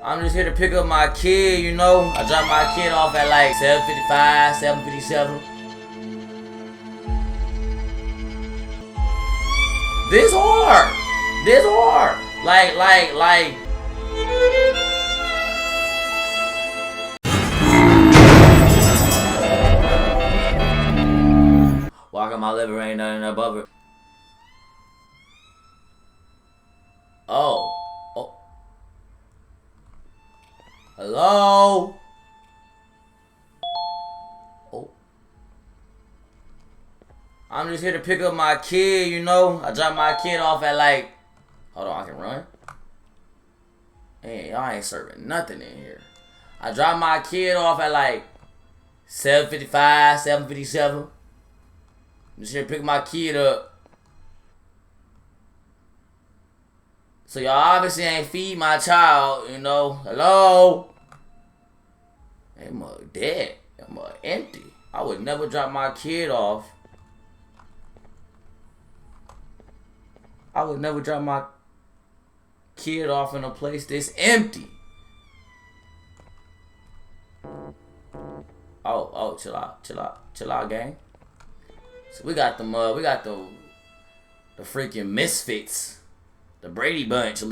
I'm just here to pick up my kid, you know. I dropped my kid off at like 7:55, 7:57. This hard. This hard. Like. Walk on my liver, ain't nothing above it. Oh. Hello? Oh. I'm just here to pick up my kid, you know. I dropped my kid off at like... Hold on, I can run? Hey, y'all ain't serving nothing in here. I dropped my kid off at like 7:55, 7:57. I'm just here to pick my kid up. So y'all obviously ain't feed my child, you know. Hello? That mug dead. That mug empty. I would never drop my kid off. I would never drop my kid off in a place this empty. Oh, chill out, gang. So we got the freaking misfits. The Brady Bunch,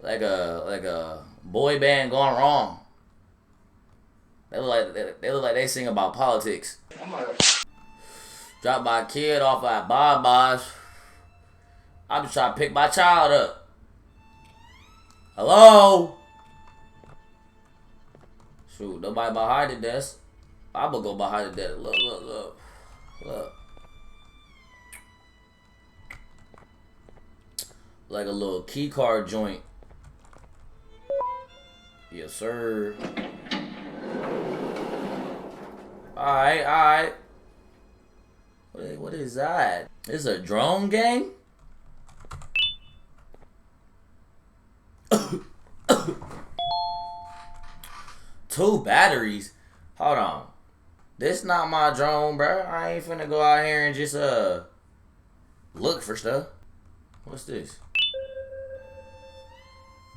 like a boy band gone wrong. They look like they sing about politics. Drop my kid off at Baba's. I'm just trying to pick my child up. Hello? Shoot, nobody behind the desk. I'm gonna go behind the desk. Look. Like a little key card joint. Yes, sir. Alright. What is that? This is a drone game? Two batteries? Hold on. This not my drone, bro. I ain't finna go out here and just look for stuff. What's this?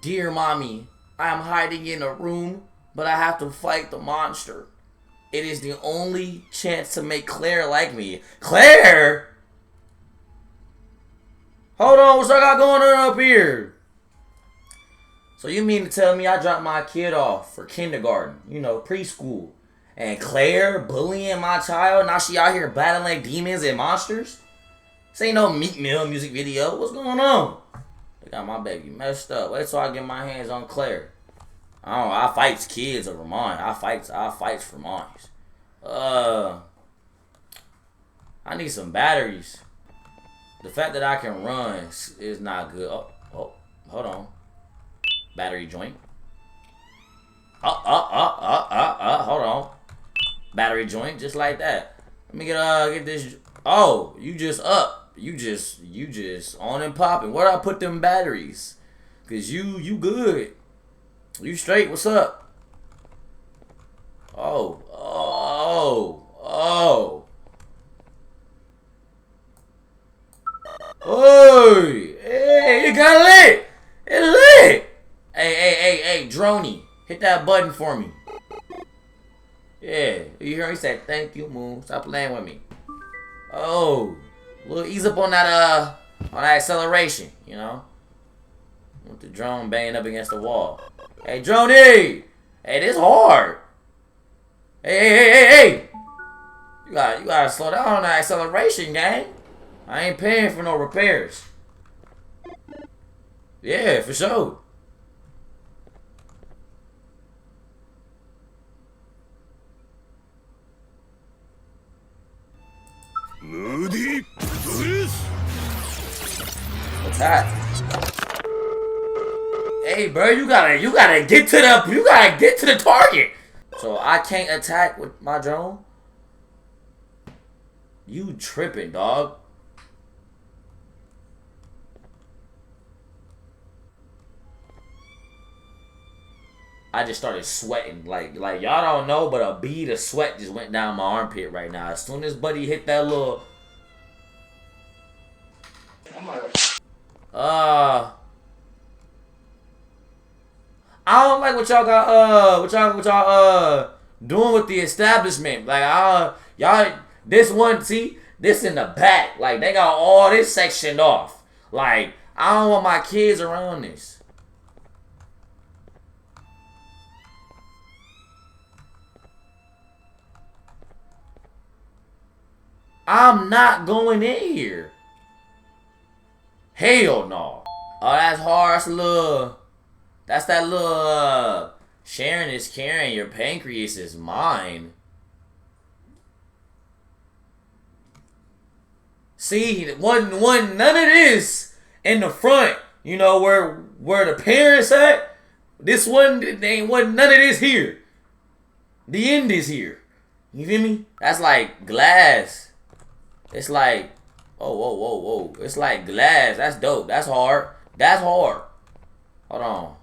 Dear mommy, I am hiding in a room, but I have to fight the monster. It is the only chance to make Claire like me. Claire? Hold on, what's I got going on up here? So you mean to tell me I dropped my kid off for kindergarten, you know, preschool, and Claire bullying my child? Now she out here battling demons and monsters? This ain't no Meek Mill music video. What's going on? They got my baby messed up. Wait till I get my hands on Claire. I fights kids over mine. I fights for mine. I need some batteries. The fact that I can run is not good. Oh, hold on. Battery joint. Hold on. Battery joint, just like that. Let me get this. Oh, you just up. You just on and popping. Where I put them batteries? Cause you good. You straight. What's up? Oh. Hey, it got lit. It lit. Hey, Droney, hit that button for me. Yeah, you hear me say thank you, Moon. Stop playing with me. Oh, a little ease up on that acceleration, you know. With the drone banging up against the wall. Hey, Droney! Hey, this hard. Hey! You gotta slow down on that acceleration, gang. I ain't paying for no repairs. Yeah, for sure. Moody, What's that? Hey, bro, you gotta get to the target. So I can't attack with my drone. You tripping, dog? I just started sweating. Like y'all don't know, but a bead of sweat just went down my armpit right now. As soon as buddy hit that little I like what y'all got what y'all doing with the establishment. Like y'all this one, see, this in the back. Like they got all this sectioned off. Like I don't want my kids around this. I'm not going in here. Hell no. Oh, that's hard. That's that little, sharing is caring. Your pancreas is mine. See, wasn't none of this in the front. You know, where the parents at? This one, wasn't none of this here. The end is here. You feel me? That's like glass. It's like, whoa. It's like glass. That's dope. That's hard. That's hard. Hold on.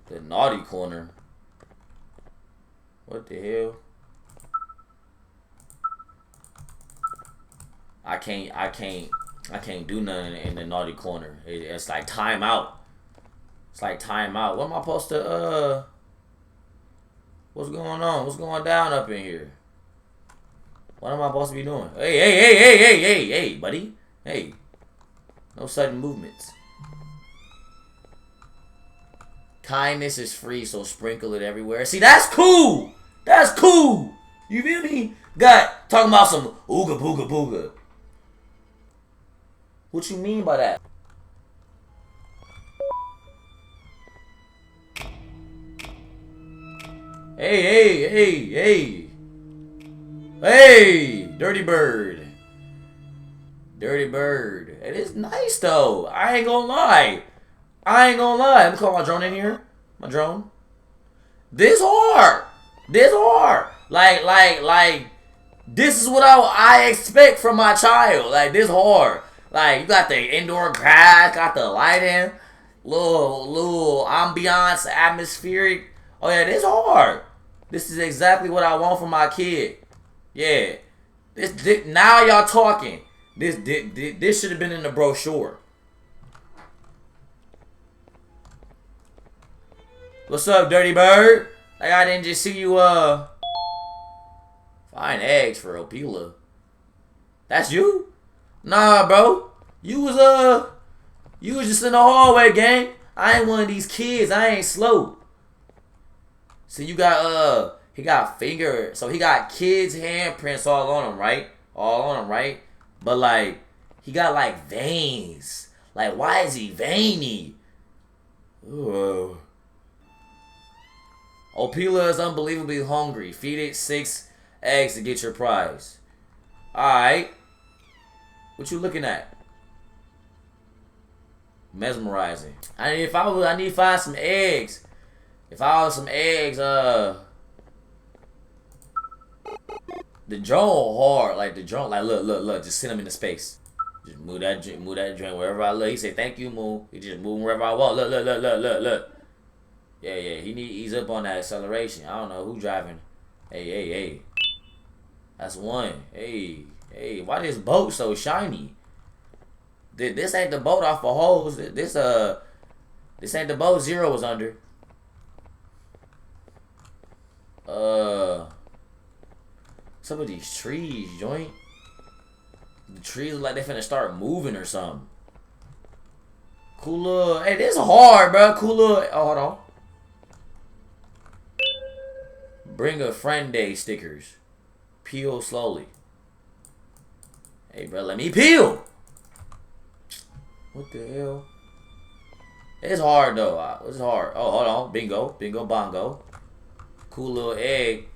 The naughty corner. What the hell? I can't do nothing in the naughty corner. It's like timeout. It's like timeout. What am I supposed to, what's going on? What's going down up in here? What am I supposed to be doing? Hey, buddy. Hey. No sudden movements. Kindness is free, so sprinkle it everywhere. See, that's cool. That's cool. You feel me? Talking about some ooga booga booga. What you mean by that? Hey. Hey, Dirty Bird. Dirty Bird. It is nice though. I ain't gonna lie. Let me call my drone in here. My drone. This hard. Like, this is what I expect from my child. Like, this hard. Like, you got the indoor grass, got the lighting, little ambiance, atmospheric. Oh yeah, this hard. This is exactly what I want for my kid. Yeah. This now y'all talking. This should have been in the brochure. What's up, Dirty Bird? Like I didn't just see you find eggs for Opila. That's you? Nah, bro. You was just in the hallway, gang. I ain't one of these kids. I ain't slow. So you got he got so he got kids' handprints all on him, right? But like he got like veins. Like why is he veiny? Ooh. Opila is unbelievably hungry. Feed it 6 eggs to get your prize. Alright. What you looking at? Mesmerizing. I need to find some eggs. If I was some eggs, the drone hard. Like the drone, like look, just send them into space. Just move that drone wherever I look. He said, "Thank you, move." He just move wherever I want. Look. Yeah. He need to ease up on that acceleration. I don't know who driving. Hey. That's one. Hey. Why this boat so shiny? This ain't the boat off of hose. This ain't the boat Zero was under. Some of these trees, joint. The trees look like they finna start moving or something. Cool little. Hey, this hard, bro. Cool little. Oh, hold on. Bring a friend day stickers. Peel slowly. Hey, bro, let me peel. What the hell? It's hard though. It's hard. Oh, hold on. Bingo, bongo. Cool little egg.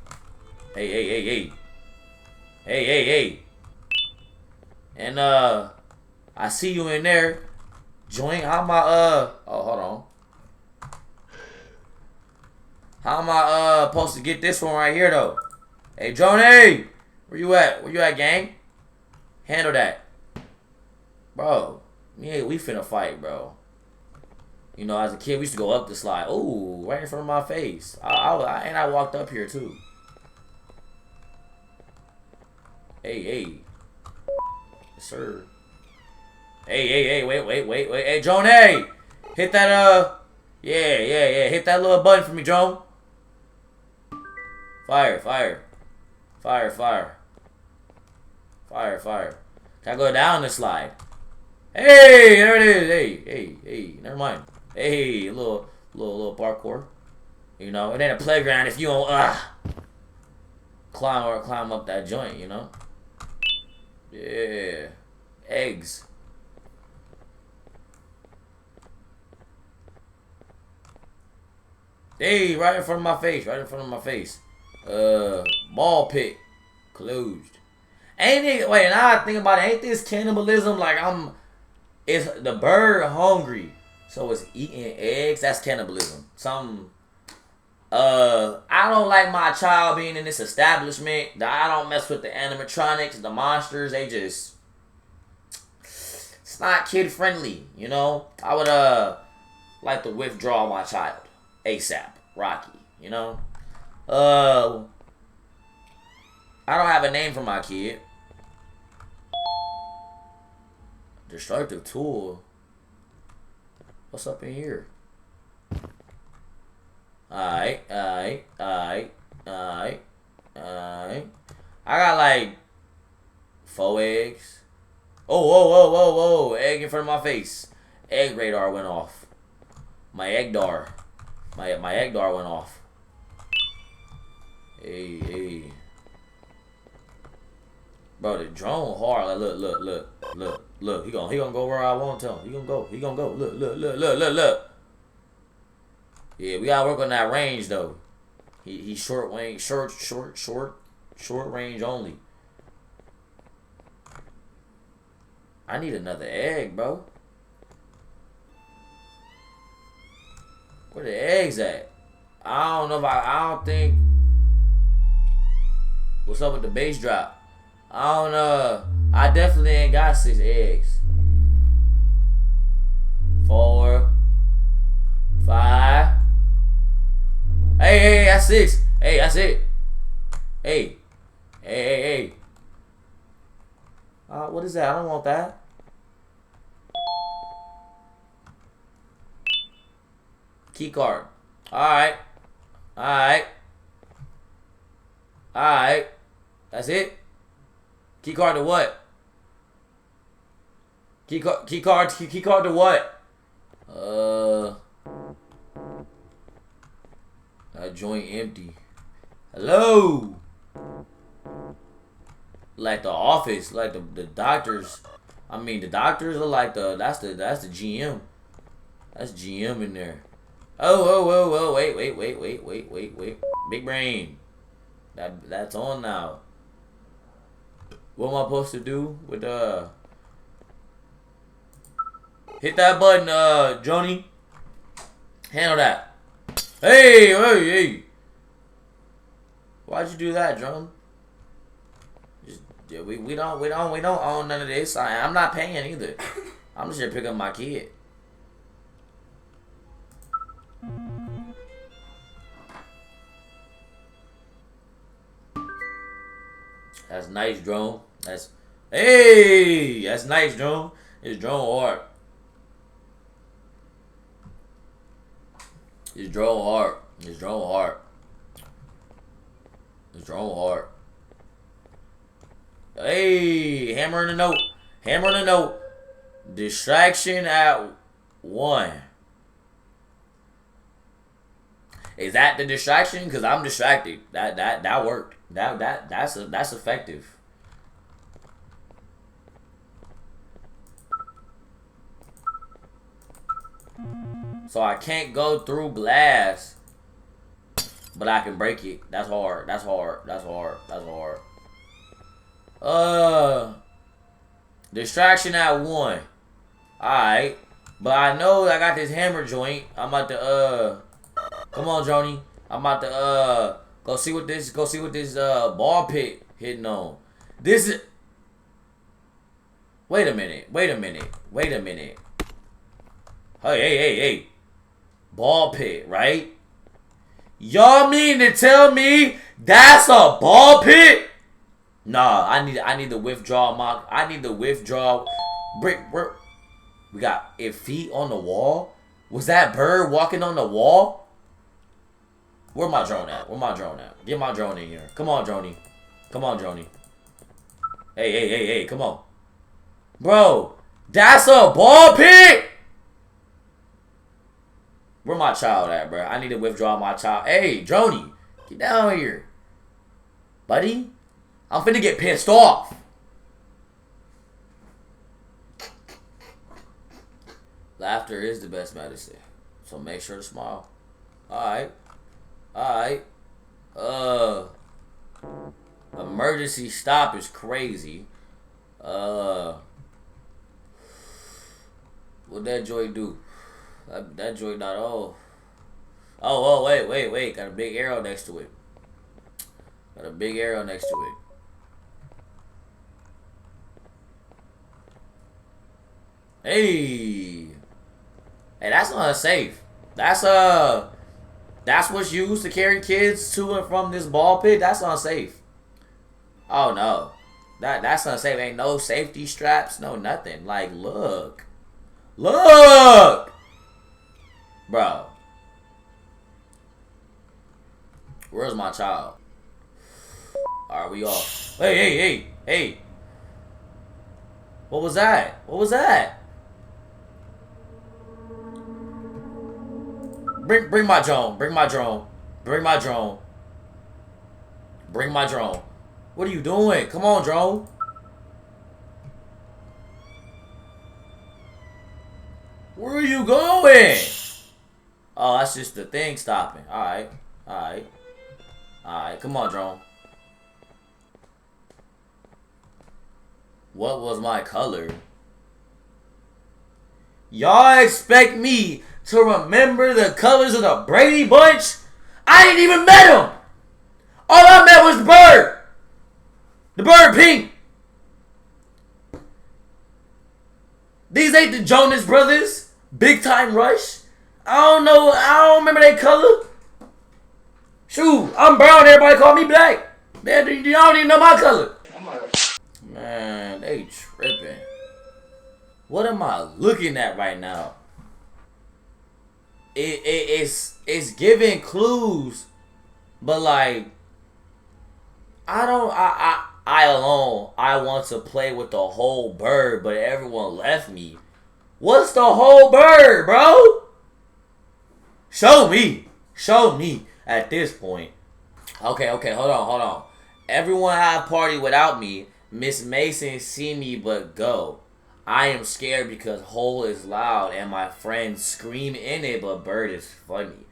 Hey. And I see you in there. Join. How am I oh, hold on. How am I supposed to get this one right here though? Hey, Joni, where you at, gang? Handle that, bro. Yeah, we finna fight, bro. You know, as a kid, we used to go up the slide. Ooh, right in front of my face. I walked up here too. Hey. Yes, sir. Hey, wait. Hey, Joni. Hit that, yeah. Hit that little button for me, drone. Fire. Can I go down this slide? Hey, there it is. Hey. Never mind. Hey, a little parkour. You know, it ain't a playground if you don't climb up that joint. You know. Yeah. Eggs. Hey, right in front of my face. Ball pit. Closed. Ain't it, wait, now I think about it, ain't this cannibalism? Like, it's the bird hungry, so it's eating eggs. That's cannibalism. I don't like my child being in this establishment. I don't mess with the animatronics, the monsters. It's not kid friendly, you know? I would, like to withdraw my child. ASAP. Rocky, you know? I don't have a name for my kid. Destructive tool. What's up in here? Alright. I got like 4 eggs. Whoa. Egg in front of my face. Egg radar went off. My egg dar. My egg dar went off. Hey. Bro, the drone hard. Like, look. He gonna go where I want to. He gonna go. Look. Yeah, we gotta work on that range though. He's short range, short range only. I need another egg, bro. Where the eggs at? I don't know if I don't think. What's up with the base drop? I don't know. I definitely ain't got 6 eggs. 4, 5. Hey, that's 6. Hey, that's it. Hey. What is that? I don't want that. Key card. Alright. That's it. Key card to what? Key card to what? That joint empty. Hello. Like the office, like the doctors. I mean, the doctors are like that's the GM. That's GM in there. Oh, wait. Big brain. That's on now. What am I supposed to do with hit that button, Joni. Handle that. Hey. Why'd you do that, Drum? We don't own none of this. I'm not paying either. I'm just here to pick up my kid. That's nice, drone. That's nice, drone. It's drone hard. It's drone hard. Hey, hammer in the note. Distraction at 1. Is that the distraction? Cause I'm distracted. That worked. That's effective. So I can't go through glass, but I can break it. That's hard. Distraction at 1. Alright. But I know I got this hammer joint. I'm about to come on, Joni. I'm about to go see what this ball pit hitting on. This is Wait a minute. Hey. Ball pit, right? Y'all mean to tell me that's a ball pit? Nah, I need to withdraw I need to withdraw brick. We got feet on the wall. Was that bird walking on the wall? Where my drone at? Where my drone at? Get my drone in here. Come on, droney. Come on, droney. Hey, come on. Bro, that's a ball pit! Where my child at, bro? I need to withdraw my child. Hey, droney, get down here. Buddy, I'm finna get pissed off. Laughter is the best medicine. So make sure to smile. Alright. Emergency stop is crazy. What that joy do? That joy not Oh, wait. Got a big arrow next to it. Hey, that's unsafe. That's what's used to carry kids to and from this ball pit. That's unsafe. Oh no, that's unsafe. Ain't no safety straps, no nothing. Like, look, bro. Where's my child? Alright, we off. Hey. What was that? Bring my drone. What are you doing? Come on, drone. Where are you going? Oh, that's just the thing stopping. Alright. Come on, drone. What was my color? Y'all expect me to remember the colors of the Brady Bunch? I ain't even met him. All I met was the bird. The bird pink. These ain't the Jonas Brothers. Big Time Rush. I don't know. I don't remember their color. Shoot, I'm brown. Everybody call me black. Man, y'all don't even know my color. Man, they tripping. What am I looking at right now? It's giving clues, but like, I want to play with the whole bird, but everyone left me. What's the whole bird, bro? Show me at this point. Okay, hold on. Everyone have party without me. Miss Mason see me but go. I am scared because hole is loud and my friends scream in it, but bird is funny.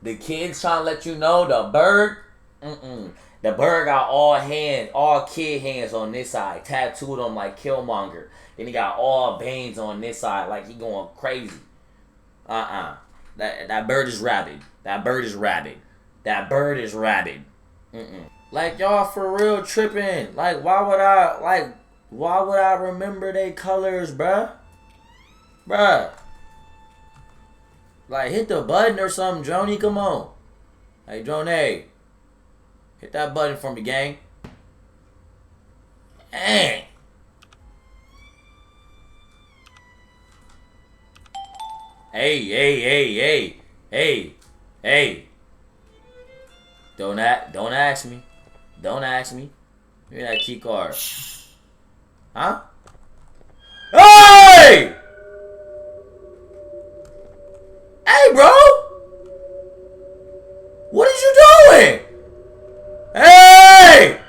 The kids trying to let you know the bird, the bird got all kid hands on this side, tattooed on like Killmonger. Then he got all veins on this side, like he going crazy. That bird is rabid. That bird is rabid. Like, y'all for real tripping. Like, why would I remember they colors, bruh? Like, hit the button or something, Droney. Come on. Hey, Droney. Hit that button for me, gang. Dang. Hey. Don't ask me. Give me that key card. Huh? Hey! Hey, bro! What is you doing? Hey!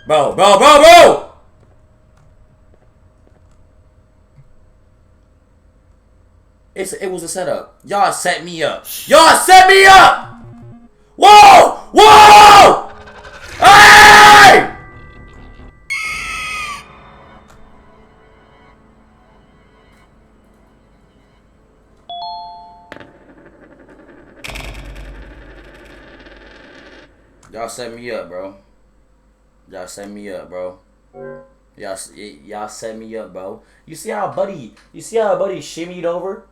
Bro! It was a setup. Y'all set me up. Whoa! Hey! Y'all set me up, bro. Y'all set me up, bro. You see how buddy shimmied over?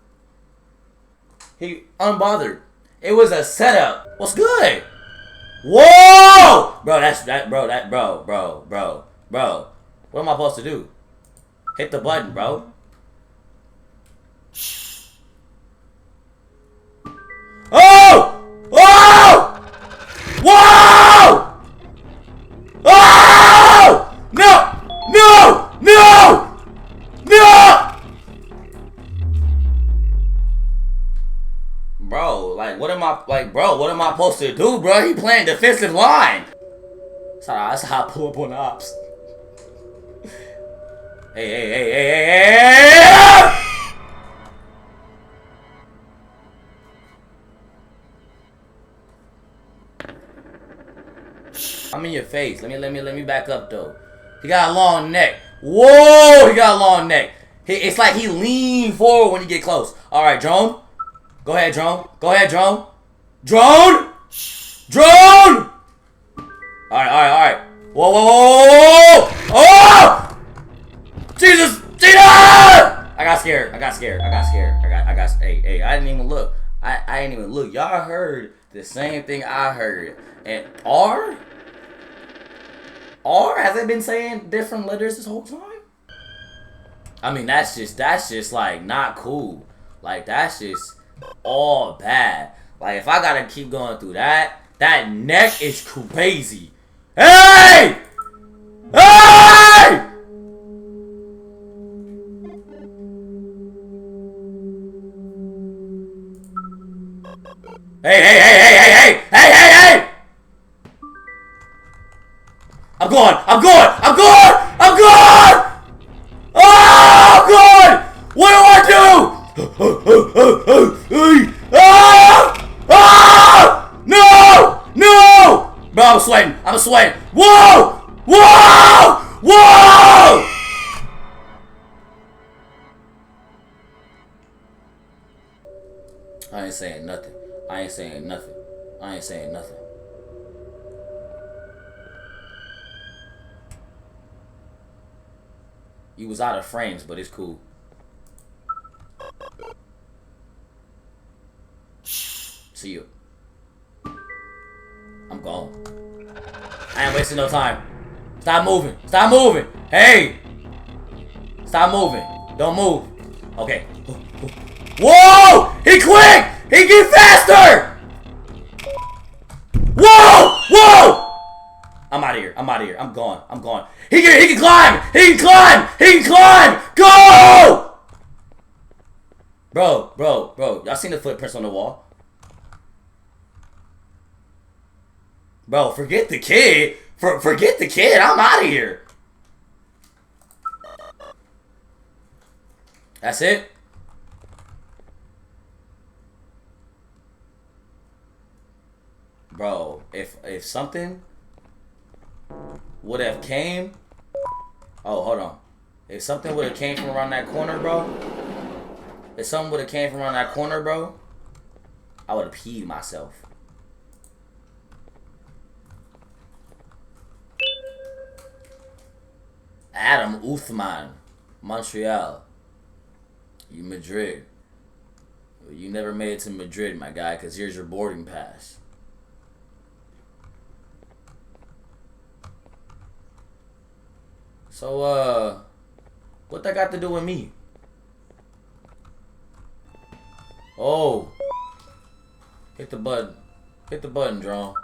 He unbothered. It was a setup. What's good? Whoa! Bro. What am I supposed to do? Hit the button, bro. Oh! Oh! Whoa! Oh! No! No! No! No! Bro, like, what am I, like, bro, what am I supposed to do, bro? He playing defensive line. That's how I pull up on the ops. Hey, hey, hey, hey, hey, hey, hey! I'm in your face. Let me back up though. He got a long neck. Whoa, he got a long neck. It's like he leaned forward when you get close. All right, drone. Go ahead, drone. Go ahead, drone. Drone. Drone. All right, all right, all right. Whoa, whoa, whoa, whoa, whoa! Oh! Jesus, Jesus! I got scared. I got scared. I got scared. I got. Hey, hey! I didn't even look. I didn't even look. Y'all heard the same thing I heard. And R. Has it been saying different letters this whole time? I mean, that's just like not cool. Like that's just all bad. Like if I gotta keep going through that neck is crazy. Hey! Hey! Hey, hey, hey, hey, hey, hey, hey, hey, hey! I'm going! I'm going! I'm going! I'm going! Oh, God! What do I do? Ah! Ah! No! No! Bro, I'm sweating. I'm sweating. Whoa! Whoa! Whoa! I ain't saying nothing. I ain't saying nothing. I ain't saying nothing. You was out of frames, but it's cool. See you. I'm gone. I ain't wasting no time. Stop moving. Stop moving. Hey! Stop moving. Don't move. Okay. Whoa! He quick! He get faster! Whoa! Whoa! I'm out of here. I'm out of here. I'm gone. I'm gone. He can climb! He can climb! He can climb! Go! Bro. Y'all seen the footprints on the wall? Bro, forget the kid. Forget the kid. I'm out of here. That's it? Bro, if something would have came... Oh, hold on. If something would have came from around that corner, bro. If something would have came from around that corner, bro. I would have peed myself. Adam Uthman, Montreal. You Madrid. You never made it to Madrid, my guy, because here's your boarding pass. So, what that got to do with me? Oh. Hit the button. Hit the button, drone.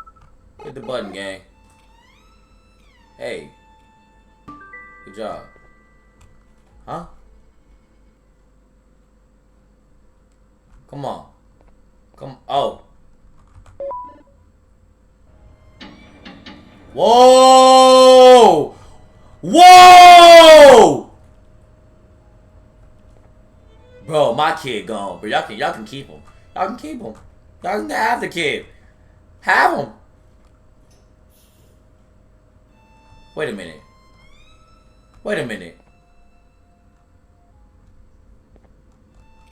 Hit the button, gang. Hey. Good job. Huh? Come on. Come. Oh. Whoa! Whoa! Bro, my kid gone. But y'all can keep him. Y'all can keep him. Y'all can have the kid. Have him. Wait a minute. Wait a minute.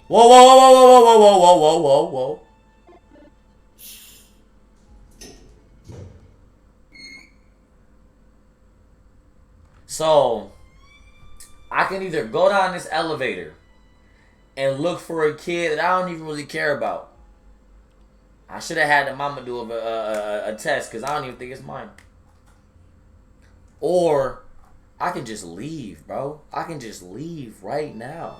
Whoa, whoa, whoa, whoa, whoa, whoa, whoa, whoa, whoa, whoa. So, I can either go down this elevator and look for a kid that I don't even really care about. I should have had the mama do a test because I don't even think it's mine. Or I can just leave, bro. I can just leave right now.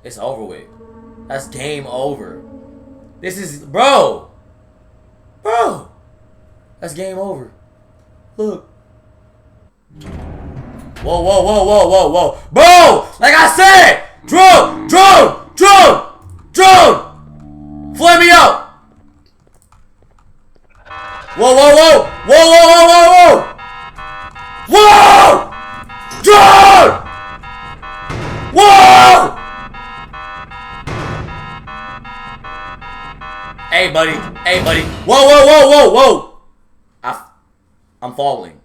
It's over with. That's game over. This is, bro. That's game over. Look. Whoa. Bro, like I said, drone. Flare me out. Whoa. Drone. Whoa. Hey, buddy. Whoa. I'm falling.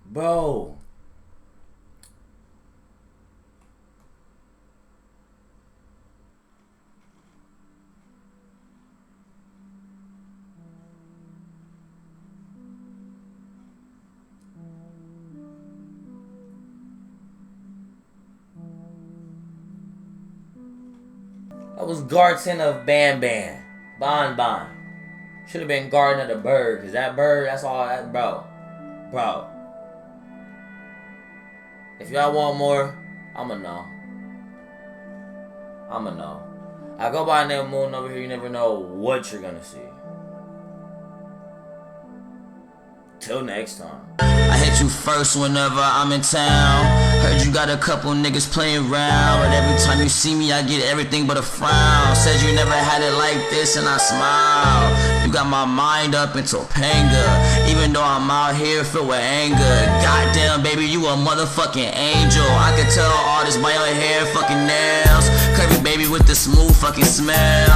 Bro. That was Garten of Bon. Should have been Garden of the Bird, cause that bird, that's all that, bro. If y'all want more, I'ma know. I go by the moon over here, you never know what you're gonna see. Till next time. I hit you first whenever I'm in town. Heard you got a couple niggas playing around, but every time you see me, I get everything but a frown. Said you never had it like this, and I smile. You got my mind up in Topanga, even though I'm out here filled with anger. Goddamn, baby, you a motherfucking angel. I can tell all this by your hair, fucking nails. Curvy baby with the smooth fucking smell.